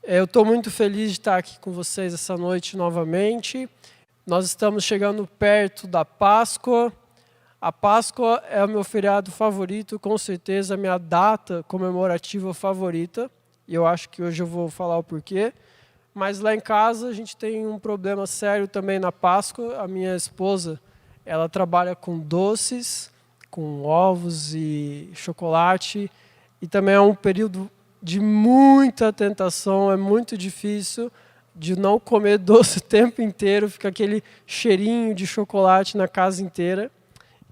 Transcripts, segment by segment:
Eu estou muito feliz de estar aqui com vocês essa noite novamente. Nós estamos chegando perto da Páscoa. A Páscoa é o meu feriado favorito, com certeza a minha data comemorativa favorita. E eu acho que hoje eu vou falar o porquê. Mas lá em casa a gente tem um problema sério também na Páscoa. A minha esposa, ela trabalha com doces, com ovos e chocolate. E também é um período de muita tentação, é muito difícil de não comer doce o tempo inteiro, fica aquele cheirinho de chocolate na casa inteira.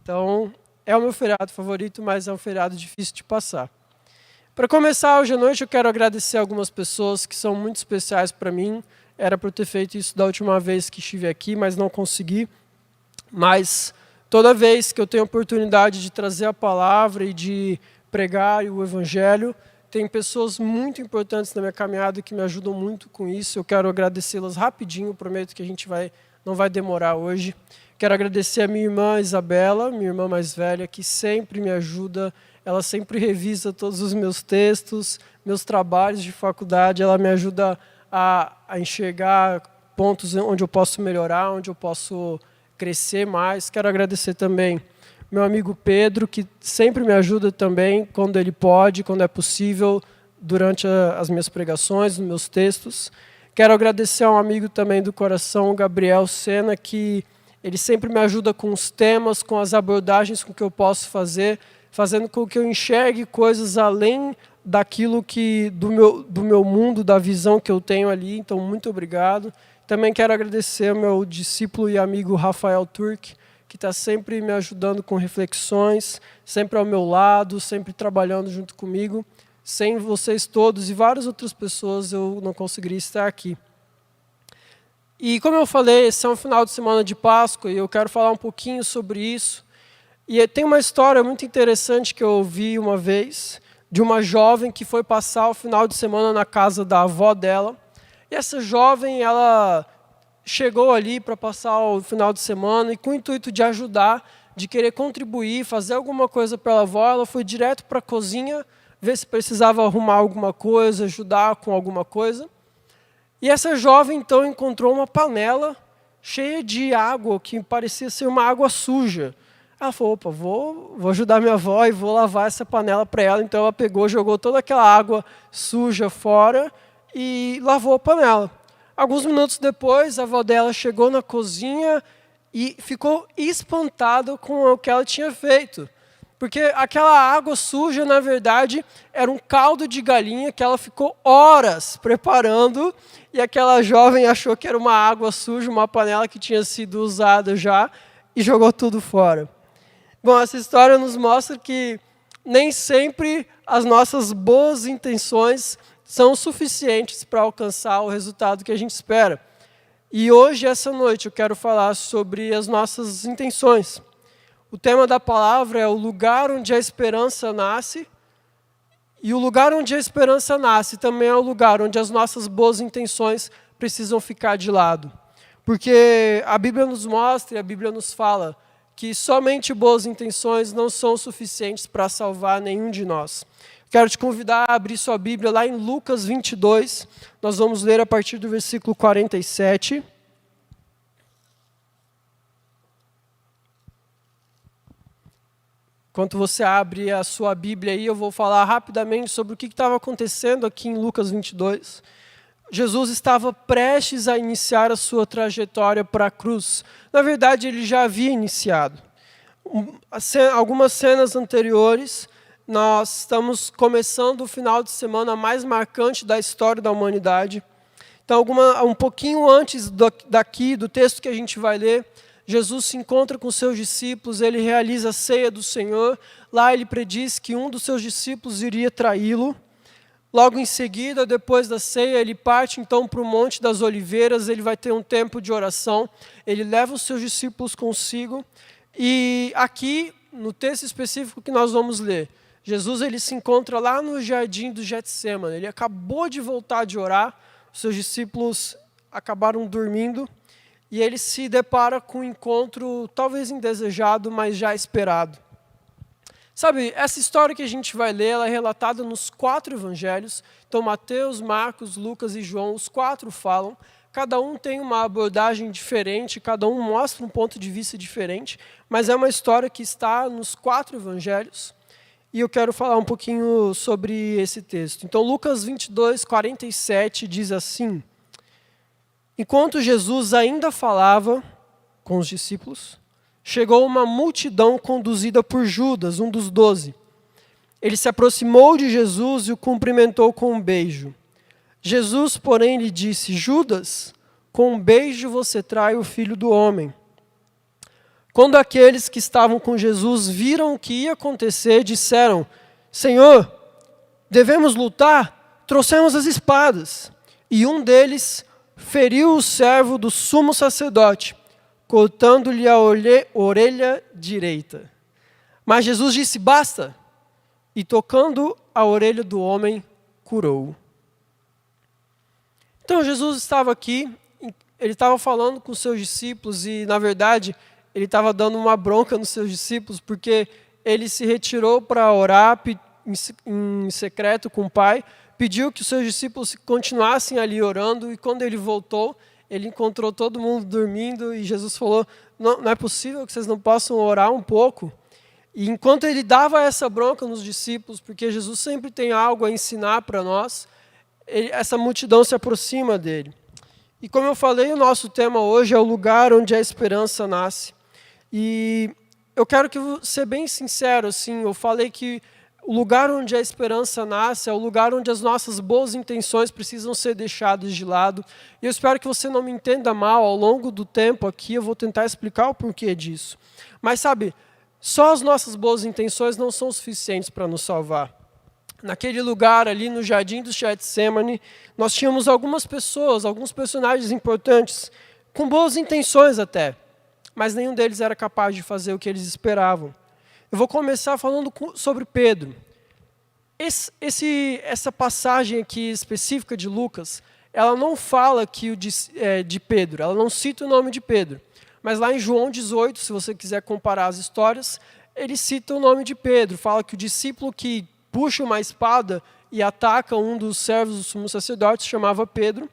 Então, é o meu feriado favorito, mas é um feriado difícil de passar. Para começar hoje à noite, eu quero agradecer algumas pessoas que são muito especiais para mim. Era para eu ter feito isso da última vez que estive aqui, mas não consegui. Mas toda vez que eu tenho a oportunidade de trazer a palavra e de pregar o evangelho, tem pessoas muito importantes na minha caminhada que me ajudam muito com isso. Eu quero agradecê-las rapidinho, prometo que não vai demorar hoje. Quero agradecer a minha irmã Isabela, minha irmã mais velha, que sempre me ajuda. Ela sempre revisa todos os meus textos, meus trabalhos de faculdade. Ela me ajuda a enxergar pontos onde eu posso melhorar, onde eu posso crescer mais. Quero agradecer também meu amigo Pedro, que sempre me ajuda também, quando ele pode, quando é possível, durante as minhas pregações, os meus textos. Quero agradecer a um amigo também do coração, o Gabriel Sena, que ele sempre me ajuda com os temas, com as abordagens com que eu posso fazer, fazendo com que eu enxergue coisas além daquilo do meu mundo, da visão que eu tenho ali. Então, muito obrigado. Também quero agradecer ao meu discípulo e amigo Rafael Turk, que está sempre me ajudando com reflexões, sempre ao meu lado, sempre trabalhando junto comigo. Sem vocês todos e várias outras pessoas, eu não conseguiria estar aqui. E como eu falei, esse é um final de semana de Páscoa e eu quero falar um pouquinho sobre isso. E tem uma história muito interessante que eu ouvi uma vez, de uma jovem que foi passar o final de semana na casa da avó dela. E essa jovem, ela chegou ali para passar o final de semana e com o intuito de ajudar, de querer contribuir, fazer alguma coisa pela avó, ela foi direto para a cozinha, ver se precisava arrumar alguma coisa, ajudar com alguma coisa. E essa jovem, então, encontrou uma panela cheia de água, que parecia ser uma água suja. Ela falou, opa, vou ajudar minha avó e vou lavar essa panela para ela. Então ela pegou, jogou toda aquela água suja fora e lavou a panela. Alguns minutos depois, a avó dela chegou na cozinha e ficou espantada com o que ela tinha feito. Porque aquela água suja, na verdade, era um caldo de galinha que ela ficou horas preparando e aquela jovem achou que era uma água suja, uma panela que tinha sido usada já e jogou tudo fora. Bom, essa história nos mostra que nem sempre as nossas boas intenções são suficientes para alcançar o resultado que a gente espera. E hoje, essa noite, eu quero falar sobre as nossas intenções. O tema da palavra é o lugar onde a esperança nasce. E o lugar onde a esperança nasce também é o lugar onde as nossas boas intenções precisam ficar de lado. Porque a Bíblia nos mostra e a Bíblia nos fala que somente boas intenções não são suficientes para salvar nenhum de nós. Quero te convidar a abrir sua Bíblia lá em Lucas 22. Nós vamos ler a partir do versículo 47. Enquanto você abre a sua Bíblia aí, eu vou falar rapidamente sobre o que estava acontecendo aqui em Lucas 22. Jesus estava prestes a iniciar a sua trajetória para a cruz. Na verdade, ele já havia iniciado. Algumas cenas anteriores, nós estamos começando o final de semana mais marcante da história da humanidade. Então, um pouquinho antes do texto que a gente vai ler, Jesus se encontra com seus discípulos, ele realiza a ceia do Senhor. Lá ele prediz que um dos seus discípulos iria traí-lo. Logo em seguida, depois da ceia, ele parte então para o Monte das Oliveiras, ele vai ter um tempo de oração, ele leva os seus discípulos consigo. E aqui, no texto específico que nós vamos ler, Jesus ele se encontra lá no jardim do Getsêmani. Ele acabou de voltar de orar, os seus discípulos acabaram dormindo, e ele se depara com um encontro talvez indesejado, mas já esperado. Sabe, essa história que a gente vai ler, ela é relatada nos 4 evangelhos. Então, Mateus, Marcos, Lucas e João, os 4 falam. Cada um tem uma abordagem diferente, cada um mostra um ponto de vista diferente, mas é uma história que está nos 4 evangelhos. E eu quero falar um pouquinho sobre esse texto. Então, Lucas 22, 47 diz assim: Enquanto Jesus ainda falava com os discípulos, chegou uma multidão conduzida por Judas, um dos 12. Ele se aproximou de Jesus e o cumprimentou com um beijo. Jesus, porém, lhe disse: Judas, com um beijo você trai o Filho do Homem. Quando aqueles que estavam com Jesus viram o que ia acontecer, disseram: Senhor, devemos lutar? Trouxemos as espadas. E um deles feriu o servo do sumo sacerdote, cortando-lhe a orelha direita. Mas Jesus disse: basta, e tocando a orelha do homem, curou-o. Então Jesus estava aqui, ele estava falando com os seus discípulos e, na verdade, ele estava dando uma bronca nos seus discípulos, porque ele se retirou para orar em secreto com o Pai, pediu que os seus discípulos continuassem ali orando, e quando ele voltou, ele encontrou todo mundo dormindo, e Jesus falou: não é possível que vocês não possam orar um pouco. E enquanto ele dava essa bronca nos discípulos, porque Jesus sempre tem algo a ensinar para nós, essa multidão se aproxima dele. E como eu falei, o nosso tema hoje é o lugar onde a esperança nasce. E eu quero ser bem sincero, assim, eu falei que o lugar onde a esperança nasce é o lugar onde as nossas boas intenções precisam ser deixadas de lado. E eu espero que você não me entenda mal. Ao longo do tempo aqui eu vou tentar explicar o porquê disso. Mas sabe, só as nossas boas intenções não são suficientes para nos salvar. Naquele lugar ali no Jardim do Getsemane, nós tínhamos algumas pessoas, alguns personagens importantes, com boas intenções até, mas nenhum deles era capaz de fazer o que eles esperavam. Eu vou começar falando sobre Pedro. Essa passagem aqui específica de Lucas, ela não fala aqui de Pedro, ela não cita o nome de Pedro. Mas lá em João 18, se você quiser comparar as histórias, ele cita o nome de Pedro, fala que o discípulo que puxa uma espada e ataca um dos servos do sumo sacerdote se chamava Pedro.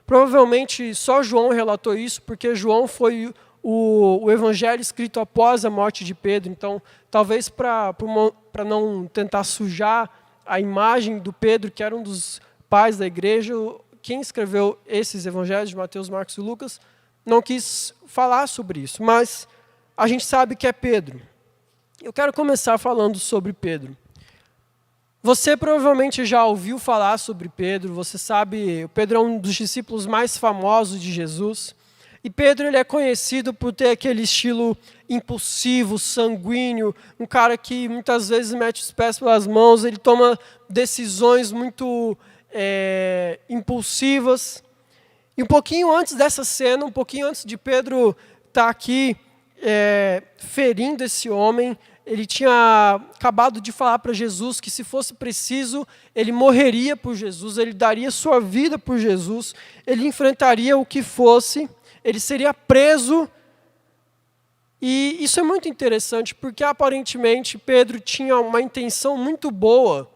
Provavelmente só João relatou isso, porque João foi o evangelho escrito após a morte de Pedro. Então, talvez para não tentar sujar a imagem do Pedro, que era um dos pais da igreja, quem escreveu esses evangelhos de Mateus, Marcos e Lucas não quis falar sobre isso. Mas a gente sabe que é Pedro. Eu quero começar falando sobre Pedro. Você provavelmente já ouviu falar sobre Pedro, você sabe, Pedro é um dos discípulos mais famosos de Jesus. E Pedro ele é conhecido por ter aquele estilo impulsivo, sanguíneo, um cara que muitas vezes mete os pés pelas mãos, ele toma decisões muito impulsivas. E um pouquinho antes dessa cena, um pouquinho antes de Pedro estar aqui ferindo esse homem, ele tinha acabado de falar para Jesus que se fosse preciso, ele morreria por Jesus, ele daria sua vida por Jesus, ele enfrentaria o que fosse, ele seria preso. E isso é muito interessante, porque aparentemente Pedro tinha uma intenção muito boa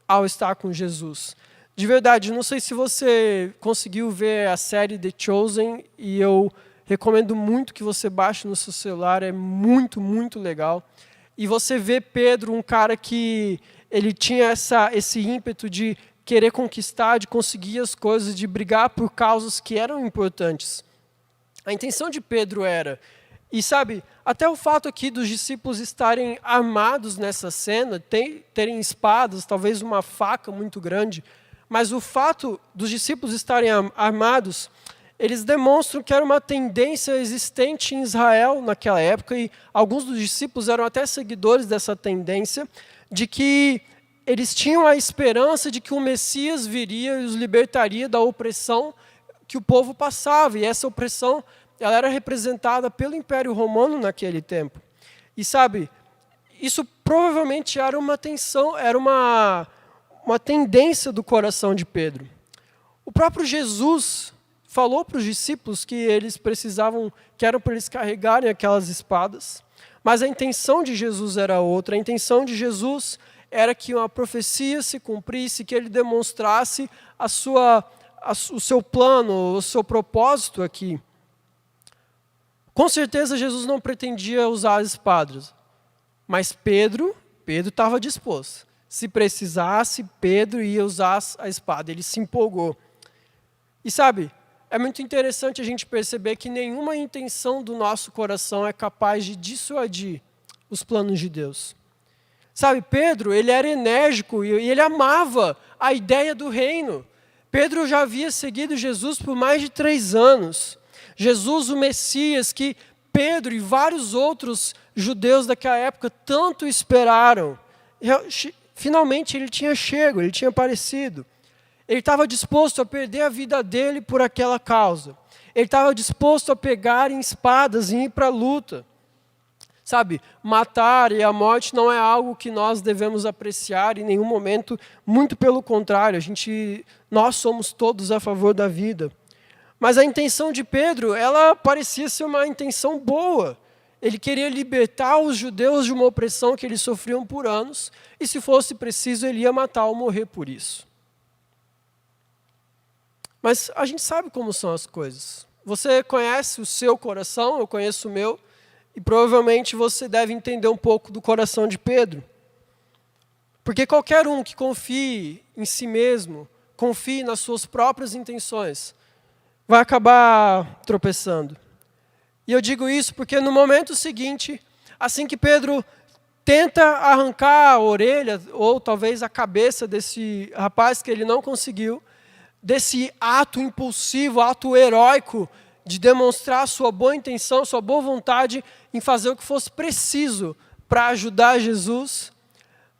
ao estar com Jesus. De verdade, não sei se você conseguiu ver a série The Chosen, e eu recomendo muito que você baixe no seu celular, é muito, muito legal. E você vê Pedro, um cara que ele tinha esse ímpeto de querer conquistar, de conseguir as coisas, de brigar por causas que eram importantes. A intenção de Pedro era, e sabe, até o fato aqui dos discípulos estarem armados nessa cena, terem espadas, talvez uma faca muito grande, mas o fato dos discípulos estarem armados, eles demonstram que era uma tendência existente em Israel naquela época, e alguns dos discípulos eram até seguidores dessa tendência, de que eles tinham a esperança de que o Messias viria e os libertaria da opressão que o povo passava, e essa opressão ela era representada pelo Império Romano naquele tempo. E sabe, isso provavelmente era uma tensão, era uma tendência do coração de Pedro. O próprio Jesus falou para os discípulos que eles precisavam, que era para eles carregarem aquelas espadas. Mas a intenção de Jesus era outra. A intenção de Jesus era que uma profecia se cumprisse, que ele demonstrasse o seu plano, o seu propósito aqui. Com certeza Jesus não pretendia usar as espadas, mas Pedro estava disposto. Se precisasse, Pedro ia usar a espada. Ele se empolgou. E sabe, é muito interessante a gente perceber que nenhuma intenção do nosso coração é capaz de dissuadir os planos de Deus. Sabe, Pedro, ele era enérgico e ele amava a ideia do reino. Pedro já havia seguido Jesus por mais de 3 anos. Jesus, o Messias, que Pedro e vários outros judeus daquela época tanto esperaram. Finalmente ele tinha chego, ele tinha aparecido. Ele estava disposto a perder a vida dele por aquela causa. Ele estava disposto a pegar em espadas e ir para a luta. Sabe, matar e a morte não é algo que nós devemos apreciar em nenhum momento, muito pelo contrário, nós somos todos a favor da vida. Mas a intenção de Pedro, ela parecia ser uma intenção boa. Ele queria libertar os judeus de uma opressão que eles sofriam por anos, e se fosse preciso, ele ia matar ou morrer por isso. Mas a gente sabe como são as coisas. Você conhece o seu coração, eu conheço o meu, e provavelmente você deve entender um pouco do coração de Pedro. Porque qualquer um que confie em si mesmo, confie nas suas próprias intenções, vai acabar tropeçando. E eu digo isso porque no momento seguinte, assim que Pedro tenta arrancar a orelha, ou talvez a cabeça desse rapaz que ele não conseguiu, desse ato impulsivo, ato heróico, de demonstrar sua boa intenção, sua boa vontade em fazer o que fosse preciso para ajudar Jesus.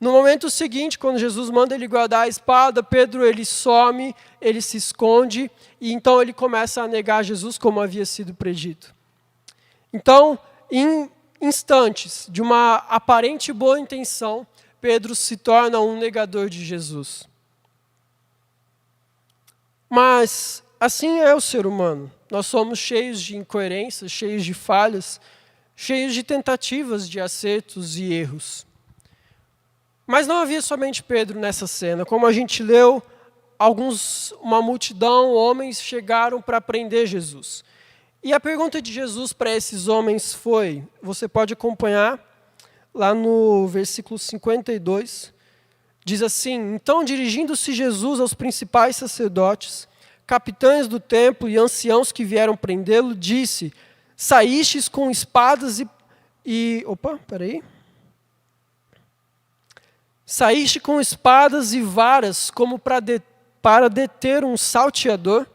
No momento seguinte, quando Jesus manda ele guardar a espada, Pedro ele some, ele se esconde, e então ele começa a negar Jesus como havia sido predito. Então, em instantes de uma aparente boa intenção, Pedro se torna um negador de Jesus. Mas assim é o ser humano. Nós somos cheios de incoerências, cheios de falhas, cheios de tentativas de acertos e erros. Mas não havia somente Pedro nessa cena. Como a gente leu, uma multidão, homens, chegaram para prender Jesus. E a pergunta de Jesus para esses homens foi, você pode acompanhar lá no versículo 52, diz assim: então, dirigindo-se Jesus aos principais sacerdotes, capitães do templo e anciãos que vieram prendê-lo, disse: saístes com espadas saíste com espadas e varas como para deter um salteador?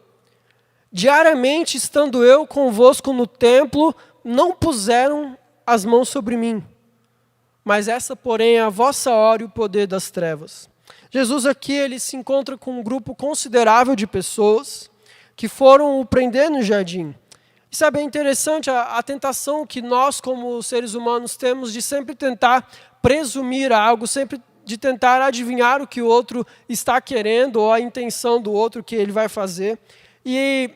Diariamente, estando eu convosco no templo, não puseram as mãos sobre mim. Mas essa, porém, é a vossa hora e o poder das trevas. Jesus aqui ele se encontra com um grupo considerável de pessoas que foram o prender no jardim. E sabe, é interessante a tentação que nós, como seres humanos, temos de sempre tentar presumir algo, sempre de tentar adivinhar o que o outro está querendo ou a intenção do outro que ele vai fazer. E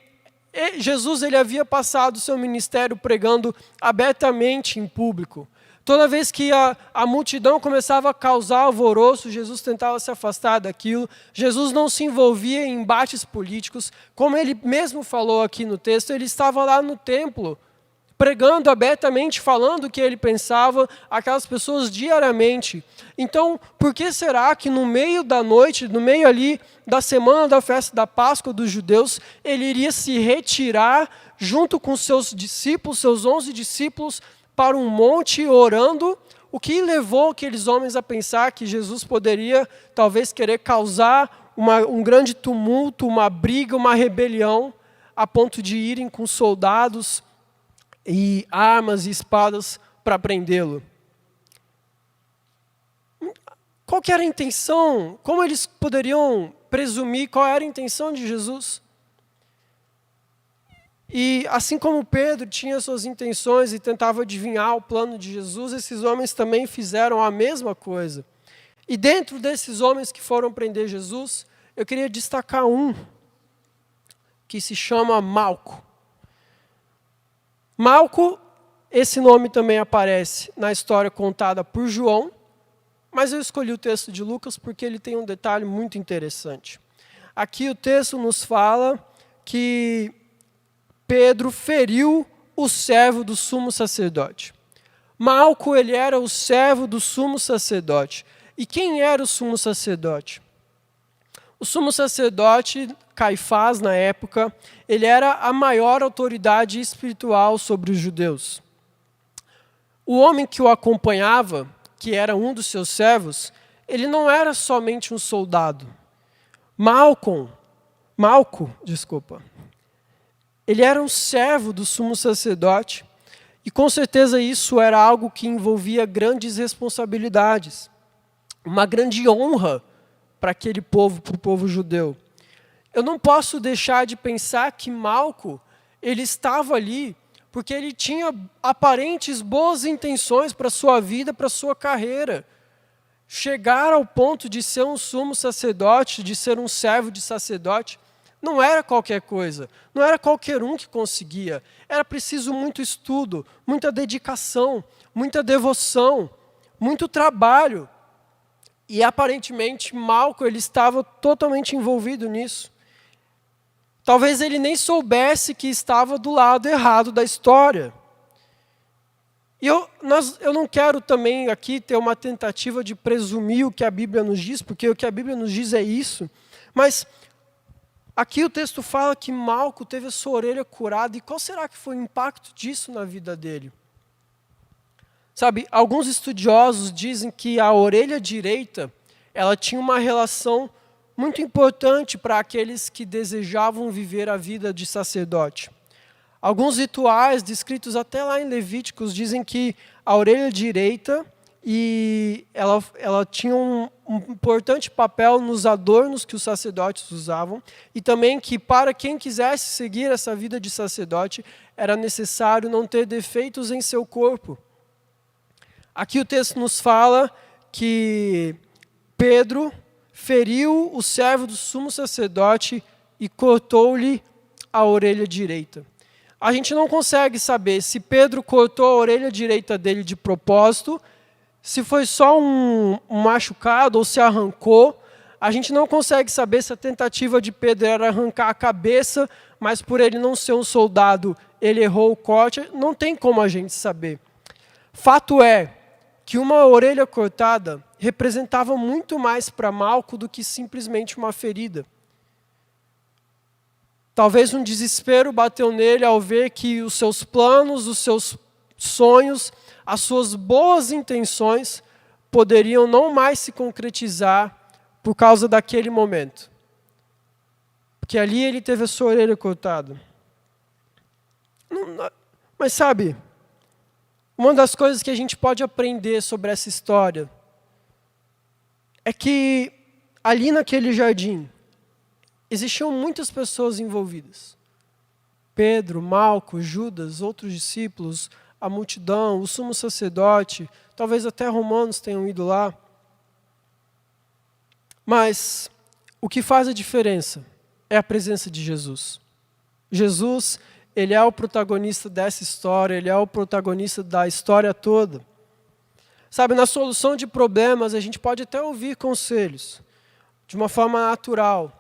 Jesus ele havia passado o seu ministério pregando abertamente em público. Toda vez que a multidão começava a causar alvoroço, Jesus tentava se afastar daquilo. Jesus não se envolvia em embates políticos. Como ele mesmo falou aqui no texto, ele estava lá no templo, pregando abertamente, falando o que ele pensava, aquelas pessoas diariamente. Então, por que será que no meio da noite, no meio ali da semana da festa da Páscoa dos judeus, ele iria se retirar junto com seus discípulos, seus 11 discípulos, para um monte orando? O que levou aqueles homens a pensar que Jesus poderia talvez querer causar um grande tumulto, uma briga, uma rebelião, a ponto de irem com soldados e armas e espadas para prendê-lo? Qual que era a intenção? Como eles poderiam presumir qual era a intenção de Jesus? E assim como Pedro tinha suas intenções e tentava adivinhar o plano de Jesus, esses homens também fizeram a mesma coisa. E dentro desses homens que foram prender Jesus, eu queria destacar um, que se chama Malco. Malco esse nome também aparece na história contada por João, mas eu escolhi o texto de Lucas porque ele tem um detalhe muito interessante. Aqui o texto nos fala que Pedro feriu o servo do sumo sacerdote. Malco, ele era o servo do sumo sacerdote. E quem era o sumo sacerdote? O sumo sacerdote, Caifás, na época, ele era a maior autoridade espiritual sobre os judeus. O homem que o acompanhava, que era um dos seus servos, ele não era somente um soldado. Malco, ele era um servo do sumo sacerdote, e com certeza isso era algo que envolvia grandes responsabilidades, uma grande honra para aquele povo, para o povo judeu. Eu não posso deixar de pensar que Malco, ele estava ali porque ele tinha aparentes boas intenções para a sua vida, para a sua carreira. Chegar ao ponto de ser um sumo sacerdote, de ser um servo de sacerdote, não era qualquer coisa, não era qualquer um que conseguia. Era preciso muito estudo, muita dedicação, muita devoção, muito trabalho. E aparentemente Malco, ele estava totalmente envolvido nisso. Talvez ele nem soubesse que estava do lado errado da história. E eu não quero também aqui ter uma tentativa de presumir o que a Bíblia nos diz, porque o que a Bíblia nos diz é isso. Mas aqui o texto fala que Malco teve a sua orelha curada. E qual será que foi o impacto disso na vida dele? Sabe, alguns estudiosos dizem que a orelha direita, ela tinha uma relação muito importante para aqueles que desejavam viver a vida de sacerdote. Alguns rituais, descritos até lá em Levíticos, dizem que a orelha direita ela tinha um importante papel nos adornos que os sacerdotes usavam, e também que para quem quisesse seguir essa vida de sacerdote, era necessário não ter defeitos em seu corpo. Aqui o texto nos fala que Pedro feriu o servo do sumo sacerdote e cortou-lhe a orelha direita. A gente não consegue saber se Pedro cortou a orelha direita dele de propósito, se foi só um machucado ou se arrancou. A gente não consegue saber se a tentativa de Pedro era arrancar a cabeça, mas por ele não ser um soldado, ele errou o corte. Não tem como a gente saber. Fato é que uma orelha cortada representava muito mais para Malco do que simplesmente uma ferida. Talvez um desespero bateu nele ao ver que os seus planos, os seus sonhos, as suas boas intenções poderiam não mais se concretizar por causa daquele momento. Porque ali ele teve a sua orelha cortada. Mas sabe, uma das coisas que a gente pode aprender sobre essa história é que ali naquele jardim existiam muitas pessoas envolvidas. Pedro, Malco, Judas, outros discípulos, a multidão, o sumo sacerdote, talvez até romanos tenham ido lá. Mas o que faz a diferença é a presença de Jesus. Jesus, ele é o protagonista dessa história, ele é o protagonista da história toda. Sabe, na solução de problemas, a gente pode até ouvir conselhos, de uma forma natural,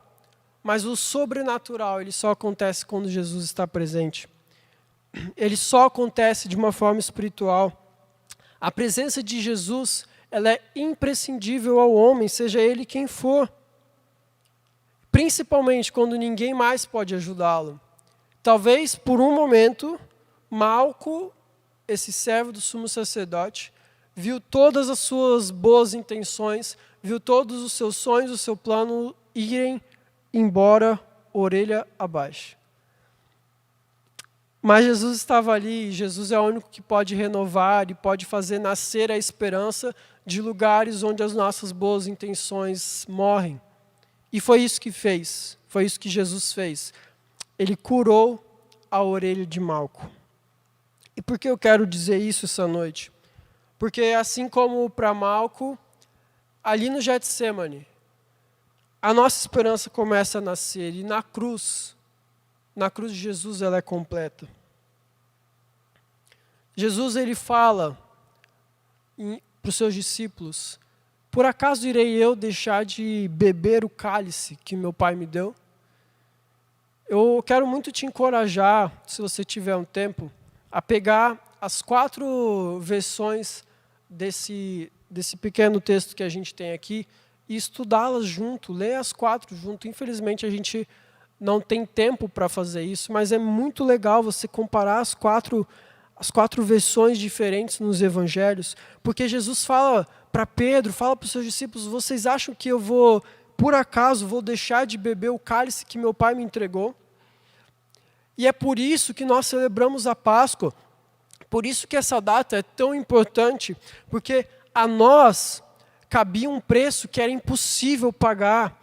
mas o sobrenatural, ele só acontece quando Jesus está presente. Ele só acontece de uma forma espiritual. A presença de Jesus, ela é imprescindível ao homem, seja ele quem for. Principalmente quando ninguém mais pode ajudá-lo. Talvez, por um momento, Malco, esse servo do sumo sacerdote, viu todas as suas boas intenções, viu todos os seus sonhos, o seu plano irem embora, orelha abaixo. Mas Jesus estava ali, e Jesus é o único que pode renovar e pode fazer nascer a esperança de lugares onde as nossas boas intenções morrem. E foi isso que fez, foi isso que Jesus fez. Ele curou a orelha de Malco. E por que eu quero dizer isso essa noite? Porque assim como para Malco, ali no Getsemane, a nossa esperança começa a nascer. E na cruz de Jesus ela é completa. Jesus ele fala para os seus discípulos: por acaso irei eu deixar de beber o cálice que meu Pai me deu? Eu quero muito te encorajar, se você tiver um tempo, a pegar as 4 versões desse pequeno texto que a gente tem aqui e estudá-las junto, ler as 4 junto. Infelizmente a gente não tem tempo para fazer isso, mas é muito legal você comparar as quatro versões diferentes nos evangelhos, porque Jesus fala para Pedro, fala para os seus discípulos: vocês acham que eu vou, por acaso, vou deixar de beber o cálice que meu Pai me entregou? E é por isso que nós celebramos a Páscoa, por isso que essa data é tão importante, porque a nós cabia um preço que era impossível pagar.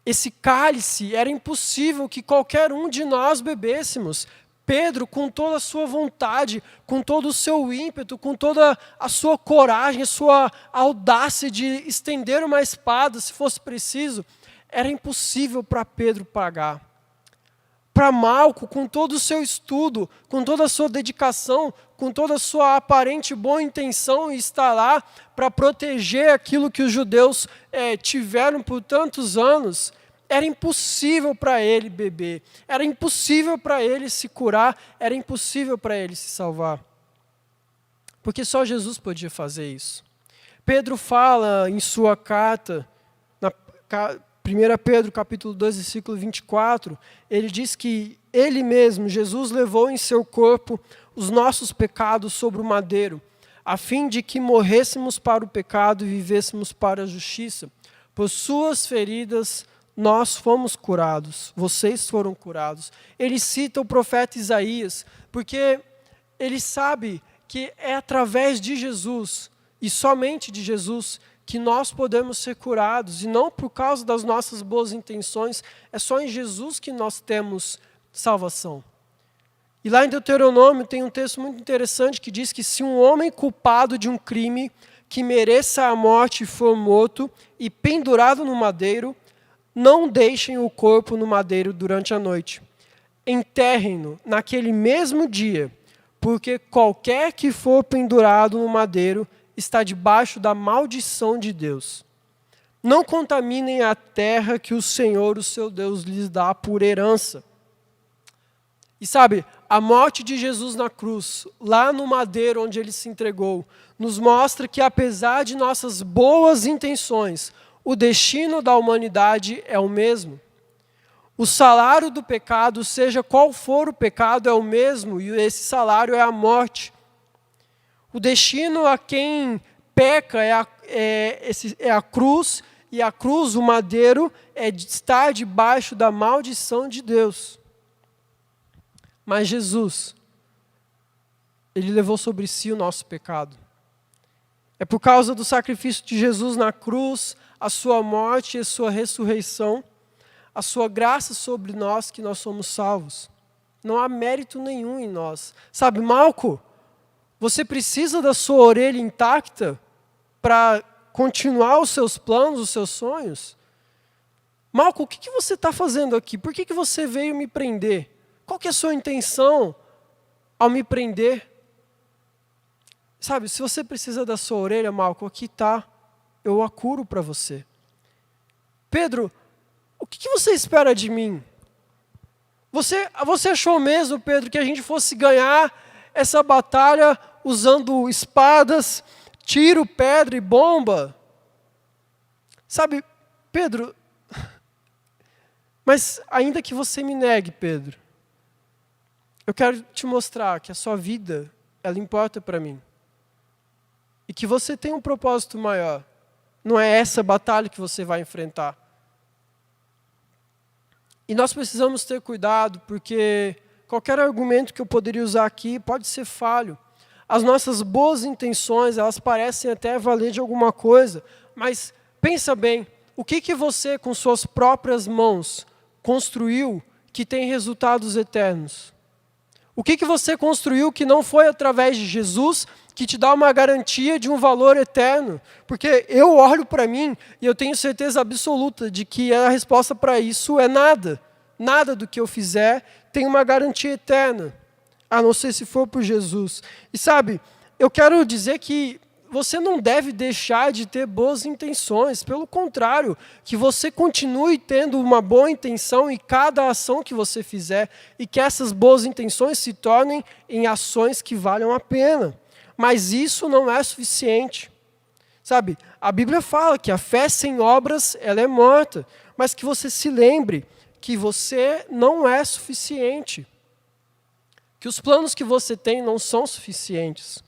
Esse cálice era impossível que qualquer um de nós bebêssemos. Pedro, com toda a sua vontade, com todo o seu ímpeto, com toda a sua coragem, a sua audácia de estender uma espada, se fosse preciso, era impossível para Pedro pagar. Para Malco, com todo o seu estudo, com toda a sua dedicação, com toda a sua aparente boa intenção em estar lá para proteger aquilo que os judeus tiveram por tantos anos, era impossível para ele beber, era impossível para ele se curar, era impossível para ele se salvar. Porque só Jesus podia fazer isso. Pedro fala em sua carta, na 1 Pedro capítulo 2, versículo 24, ele diz que ele mesmo, Jesus, levou em seu corpo os nossos pecados sobre o madeiro, a fim de que morrêssemos para o pecado e vivêssemos para a justiça. Por suas feridas nós fomos curados, vocês foram curados. Ele cita o profeta Isaías, porque ele sabe que é através de Jesus, e somente de Jesus, que nós podemos ser curados, e não por causa das nossas boas intenções, é só em Jesus que nós temos salvação. E lá em Deuteronômio tem um texto muito interessante que diz que se um homem culpado de um crime que mereça a morte for morto e pendurado no madeiro, não deixem o corpo no madeiro durante a noite. Enterrem-no naquele mesmo dia, porque qualquer que for pendurado no madeiro está debaixo da maldição de Deus. Não contaminem a terra que o Senhor, o seu Deus, lhes dá por herança. E sabe, a morte de Jesus na cruz, lá no madeiro onde ele se entregou, nos mostra que apesar de nossas boas intenções, o destino da humanidade é o mesmo. O salário do pecado, seja qual for o pecado, é o mesmo, e esse salário é a morte. O destino a quem peca é a cruz, e a cruz, o madeiro, é de estar debaixo da maldição de Deus. Mas Jesus, ele levou sobre si o nosso pecado. É por causa do sacrifício de Jesus na cruz, a sua morte e a sua ressurreição, a sua graça sobre nós, que nós somos salvos. Não há mérito nenhum em nós. Sabe, Malco, você precisa da sua orelha intacta para continuar os seus planos, os seus sonhos? Malco, o que você está fazendo aqui? Por que você veio me prender? Qual que é a sua intenção ao me prender? Sabe, se você precisa da sua orelha, Malco, aqui está. Eu a curo para você. Pedro, o que você espera de mim? Você achou mesmo, Pedro, que a gente fosse ganhar essa batalha usando espadas, tiro, pedra e bomba? Sabe, Pedro, mas ainda que você me negue, Pedro, eu quero te mostrar que a sua vida, ela importa para mim. E que você tem um propósito maior. Não é essa batalha que você vai enfrentar. E nós precisamos ter cuidado, porque qualquer argumento que eu poderia usar aqui pode ser falho. As nossas boas intenções, elas parecem até valer de alguma coisa, mas pensa bem, o que você com suas próprias mãos construiu que tem resultados eternos? O que você construiu que não foi através de Jesus, que te dá uma garantia de um valor eterno? Porque eu olho para mim e eu tenho certeza absoluta de que a resposta para isso é nada. Nada do que eu fizer tem uma garantia eterna. a não ser se for por Jesus. E sabe, eu quero dizer que você não deve deixar de ter boas intenções. Pelo contrário, que você continue tendo uma boa intenção em cada ação que você fizer e que essas boas intenções se tornem em ações que valham a pena. Mas isso não é suficiente. Sabe, a Bíblia fala que a fé sem obras, ela é morta. Mas que você se lembre que você não é suficiente. Que os planos que você tem não são suficientes.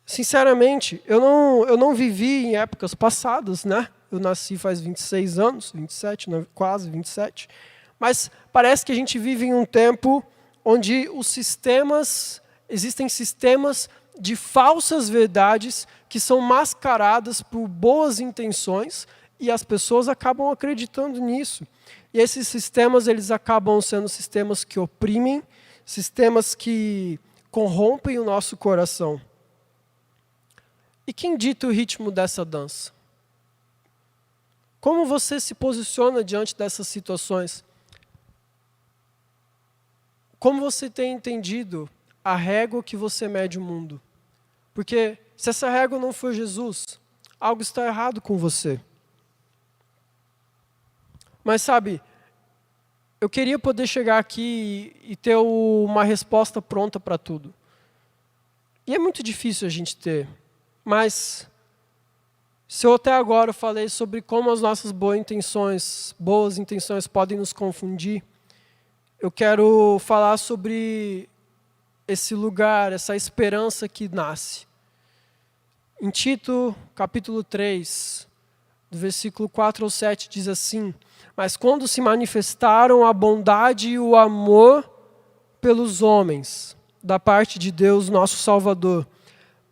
Sinceramente, eu não vivi em épocas passadas, né? Eu nasci faz 26 anos, 27, quase 27. Mas parece que a gente vive em um tempo onde existem sistemas de falsas verdades que são mascaradas por boas intenções e as pessoas acabam acreditando nisso. E esses sistemas, eles acabam sendo sistemas que oprimem, sistemas que corrompem o nosso coração. E quem dita o ritmo dessa dança? Como você se posiciona diante dessas situações? Como você tem entendido a régua que você mede o mundo? Porque se essa régua não for Jesus, algo está errado com você. Mas sabe, eu queria poder chegar aqui e ter uma resposta pronta para tudo. E é muito difícil a gente ter. Mas, se eu até agora falei sobre como as nossas boas intenções podem nos confundir, eu quero falar sobre esse lugar, essa esperança que nasce. Em Tito, capítulo 3, do versículo 4 ao 7, diz assim: mas quando se manifestaram a bondade e o amor pelos homens, da parte de Deus, nosso Salvador,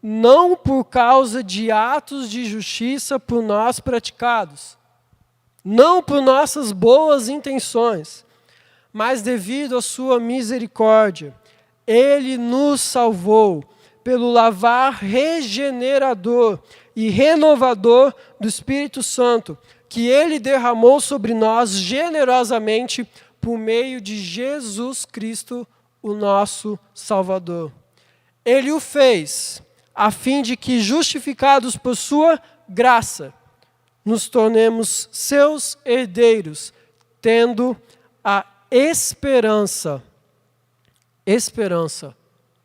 não por causa de atos de justiça por nós praticados, não por nossas boas intenções, mas devido à sua misericórdia, Ele nos salvou pelo lavar regenerador e renovador do Espírito Santo, que Ele derramou sobre nós generosamente por meio de Jesus Cristo, o nosso Salvador. Ele o fez a fim de que, justificados por sua graça, nos tornemos seus herdeiros, tendo a esperança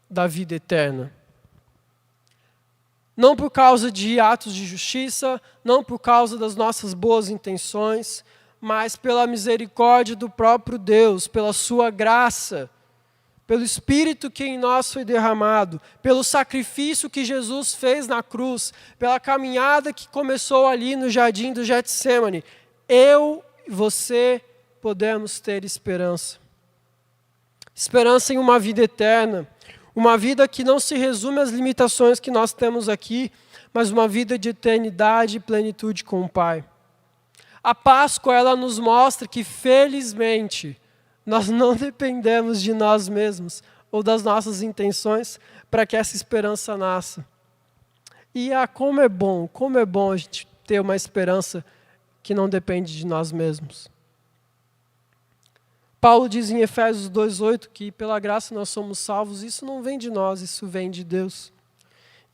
da vida eterna. Não por causa de atos de justiça, não por causa das nossas boas intenções, mas pela misericórdia do próprio Deus, pela sua graça, pelo Espírito que em nós foi derramado, pelo sacrifício que Jesus fez na cruz, pela caminhada que começou ali no jardim do Getsemane, eu e você podemos ter esperança. Esperança em uma vida eterna, uma vida que não se resume às limitações que nós temos aqui, mas uma vida de eternidade e plenitude com o Pai. A Páscoa, ela nos mostra que, felizmente, nós não dependemos de nós mesmos ou das nossas intenções para que essa esperança nasça. E como é bom a gente ter uma esperança que não depende de nós mesmos. Paulo diz em Efésios 2:8 que pela graça nós somos salvos, isso não vem de nós, isso vem de Deus.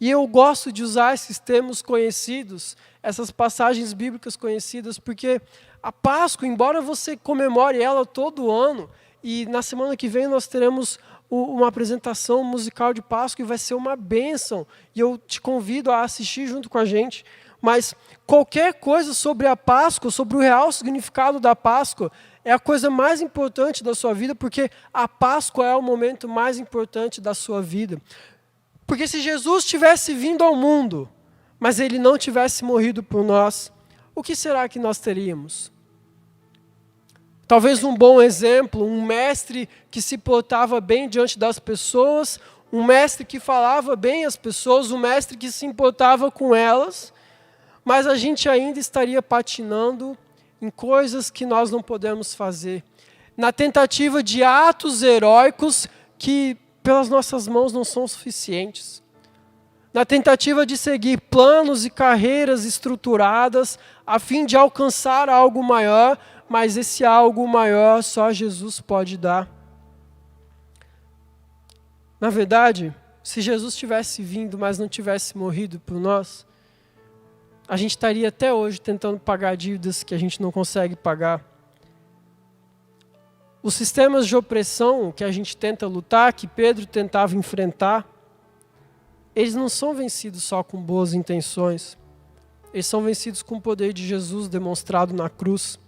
E eu gosto de usar esses termos conhecidos, essas passagens bíblicas conhecidas, porque a Páscoa, embora você comemore ela todo ano, e na semana que vem nós teremos uma apresentação musical de Páscoa e vai ser uma bênção, e eu te convido a assistir junto com a gente, mas qualquer coisa sobre a Páscoa, sobre o real significado da Páscoa, é a coisa mais importante da sua vida, porque a Páscoa é o momento mais importante da sua vida. Porque se Jesus tivesse vindo ao mundo, mas Ele não tivesse morrido por nós, o que será que nós teríamos? Talvez um bom exemplo, um mestre que se portava bem diante das pessoas, um mestre que falava bem às pessoas, um mestre que se importava com elas, mas a gente ainda estaria patinando em coisas que nós não podemos fazer, na tentativa de atos heróicos que pelas nossas mãos não são suficientes, na tentativa de seguir planos e carreiras estruturadas a fim de alcançar algo maior, mas esse algo maior só Jesus pode dar. Na verdade, se Jesus tivesse vindo, mas não tivesse morrido por nós, a gente estaria até hoje tentando pagar dívidas que a gente não consegue pagar. Os sistemas de opressão que a gente tenta lutar, que Pedro tentava enfrentar, eles não são vencidos só com boas intenções. Eles são vencidos com o poder de Jesus demonstrado na cruz.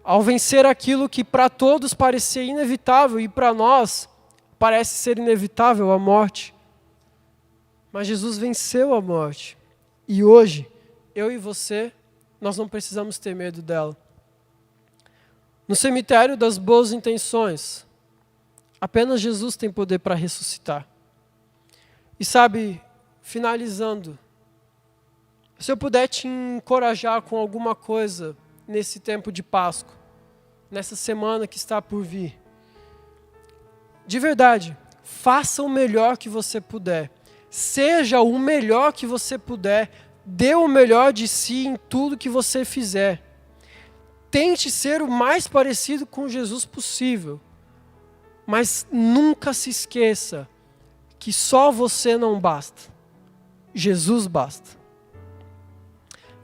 Ao vencer aquilo que para todos parecia inevitável e para nós parece ser inevitável, a morte. Mas Jesus venceu a morte. E hoje, eu e você, nós não precisamos ter medo dela. No cemitério das boas intenções, apenas Jesus tem poder para ressuscitar. E sabe, finalizando, se eu puder te encorajar com alguma coisa nesse tempo de Páscoa, nessa semana que está por vir, de verdade, faça o melhor que você puder. Seja o melhor que você puder. Dê o melhor de si em tudo que você fizer. Tente ser o mais parecido com Jesus possível. Mas nunca se esqueça que só você não basta. Jesus basta.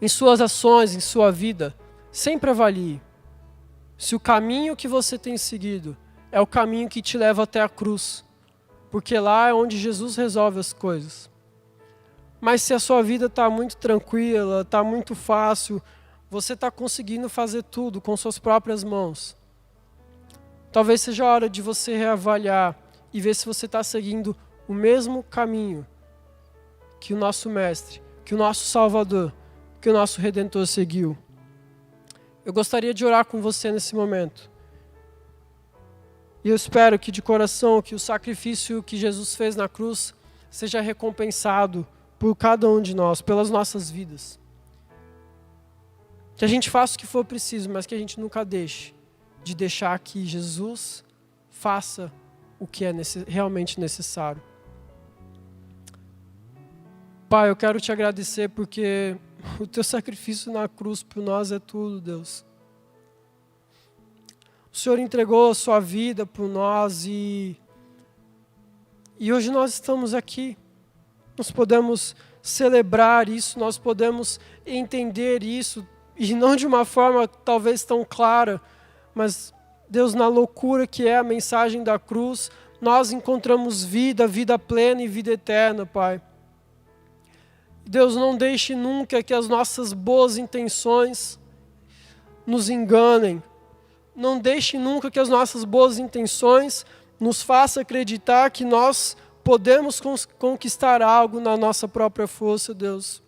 Em suas ações, em sua vida, sempre avalie se o caminho que você tem seguido é o caminho que te leva até a cruz. Porque lá é onde Jesus resolve as coisas. Mas se a sua vida está muito tranquila, está muito fácil, você está conseguindo fazer tudo com suas próprias mãos, talvez seja a hora de você reavaliar e ver se você está seguindo o mesmo caminho que o nosso Mestre, que o nosso Salvador, que o nosso Redentor seguiu. Eu gostaria de orar com você nesse momento. E eu espero que de coração, que o sacrifício que Jesus fez na cruz seja recompensado por cada um de nós, pelas nossas vidas. Que a gente faça o que for preciso, mas que a gente nunca deixe de deixar que Jesus faça o que é realmente necessário. Pai, eu quero te agradecer porque o teu sacrifício na cruz por nós é tudo, Deus. O Senhor entregou a sua vida por nós e hoje nós estamos aqui. Nós podemos celebrar isso, nós podemos entender isso, e não de uma forma talvez tão clara, mas, Deus, na loucura que é a mensagem da cruz, nós encontramos vida, vida plena e vida eterna, Pai. Deus, não deixe nunca que as nossas boas intenções nos enganem. Não deixe nunca que as nossas boas intenções nos façam acreditar que nós podemos conquistar algo na nossa própria força, Deus.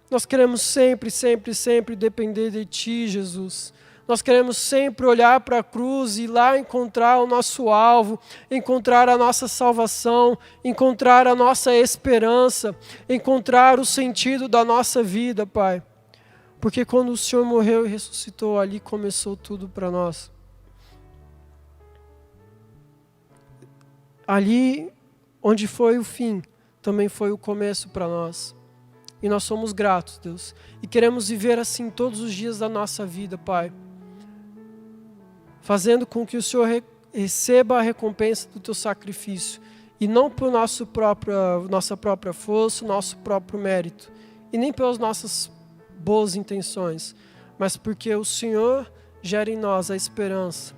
Nós queremos sempre, sempre, sempre depender de Ti, Jesus. Nós queremos sempre olhar para a cruz e lá encontrar o nosso alvo, encontrar a nossa salvação, encontrar a nossa esperança, encontrar o sentido da nossa vida, Pai. Porque quando o Senhor morreu e ressuscitou, ali começou tudo para nós. Ali onde foi o fim, também foi o começo para nós. E nós somos gratos, Deus. E queremos viver assim todos os dias da nossa vida, Pai. Fazendo com que o Senhor receba a recompensa do teu sacrifício. E não por nossa própria força, nosso próprio mérito. E nem pelas nossas boas intenções. Mas porque o Senhor gera em nós a esperança.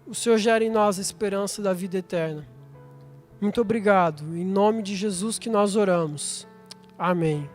O Senhor gera em nós a esperança da vida eterna. Muito obrigado. Em nome de Jesus que nós oramos. Amém.